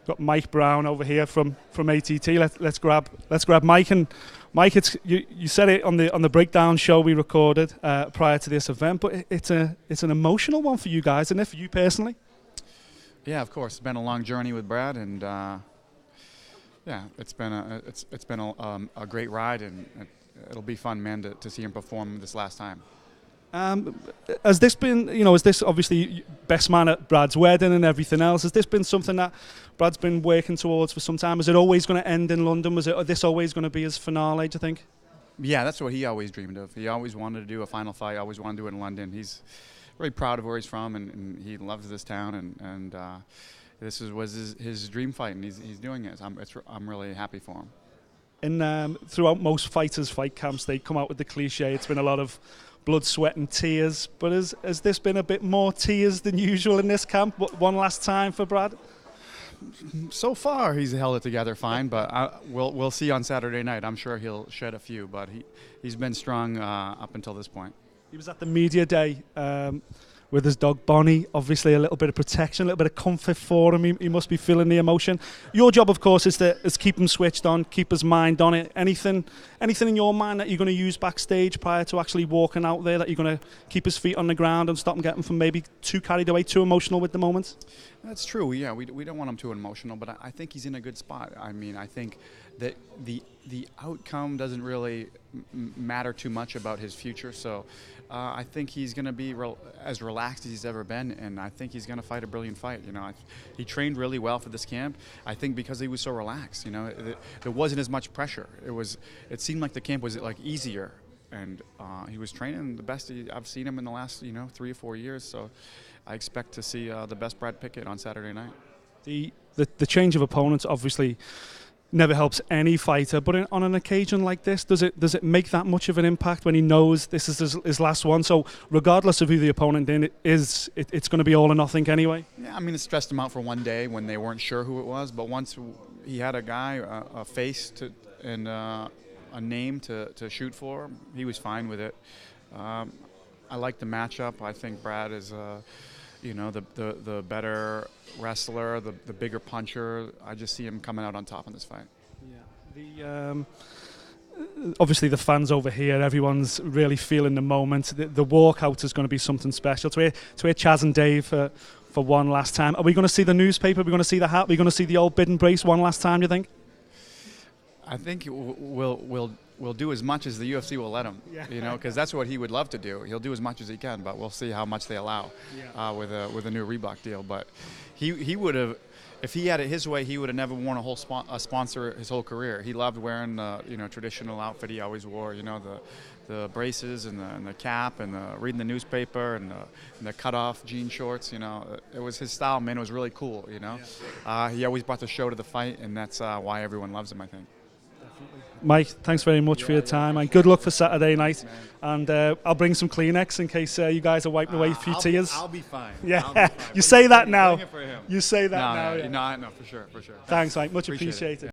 got Mike Brown over here from ATT. Let's grab Mike. And Mike, you said it on the breakdown show we recorded prior to this event, but it's an emotional one for you guys, isn't it? For you personally? Yeah, of course. It's been a long journey with Brad, and yeah, it's been a great ride, and it'll be fun, man, to see him perform this last time. Has this been, is this obviously best man at Brad's wedding and everything else? Has this been something that Brad's been working towards for some time? Is it always going to end in London? Was this always going to be his finale, do you think? Yeah, that's what he always dreamed of. He always wanted to do a final fight, always wanted to do it in London. He's really proud of where he's from, and he loves this town, and this was his dream fight, and he's doing it. I'm really happy for him. And throughout most fighters' fight camps, they come out with the cliche. It's been a lot of blood, sweat and tears, but has this been a bit more tears than usual in this camp? One last time for Brad? So far he's held it together fine, but we'll see on Saturday night. I'm sure he'll shed a few, but he's been strong up until this point. He was at the media day with his dog Bonnie. Obviously a little bit of protection, a little bit of comfort for him. He must be feeling the emotion. Your job, of course, is keep him switched on, keep his mind on it. Anything in your mind that you're going to use backstage prior to actually walking out there, that you're going to keep his feet on the ground and stop him getting from maybe too carried away, too emotional with the moment? That's true. Yeah, we don't want him too emotional, but I think he's in a good spot. I mean, I think that the outcome doesn't really matter too much about his future. So I think he's going to be as relaxed as he's ever been, and I think he's going to fight a brilliant fight. He trained really well for this camp. I think because he was so relaxed. There wasn't as much pressure. It seemed like the camp was like easier, and he was training the best I've seen him in the last 3 or 4 years. So I expect to see the best Brad Pickett on Saturday night. The change of opponents obviously never helps any fighter, but on an occasion like this, does it make that much of an impact when he knows this is his last one? So regardless of who the opponent is, it's going to be all or nothing anyway? Yeah, I mean, it stressed him out for one day when they weren't sure who it was, but once he had a guy, a face and a name to shoot for, he was fine with it. I like the matchup. I think Brad is the better wrestler, the bigger puncher. I just see him coming out on top in this fight. Yeah. Obviously the fans over here, everyone's really feeling the moment. The walkout is going to be something special. To hear Chaz and Dave for one last time. Are we going to see the newspaper? Are we going to see the hat? Are we going to see the old bid and brace one last time, do you think? I think we'll do as much as the UFC will let him, because that's what he would love to do. He'll do as much as he can, but we'll see how much they allow with a new Reebok deal. But he would have, if he had it his way, he would have never worn a sponsor his whole career. He loved wearing the traditional outfit he always wore, the braces and the cap and reading the newspaper and the cut-off jean shorts. It was his style, man. It was really cool. He always brought the show to the fight, and that's why everyone loves him, I think. Mike, thanks very much for your time, and good luck for Saturday night. And I'll bring some Kleenex in case you guys are wiping away a few tears. I'll be fine. Yeah, I'll be fine. You say that now. Bring it for him. You say that now. No, for sure. Thanks, Mike. Much appreciated.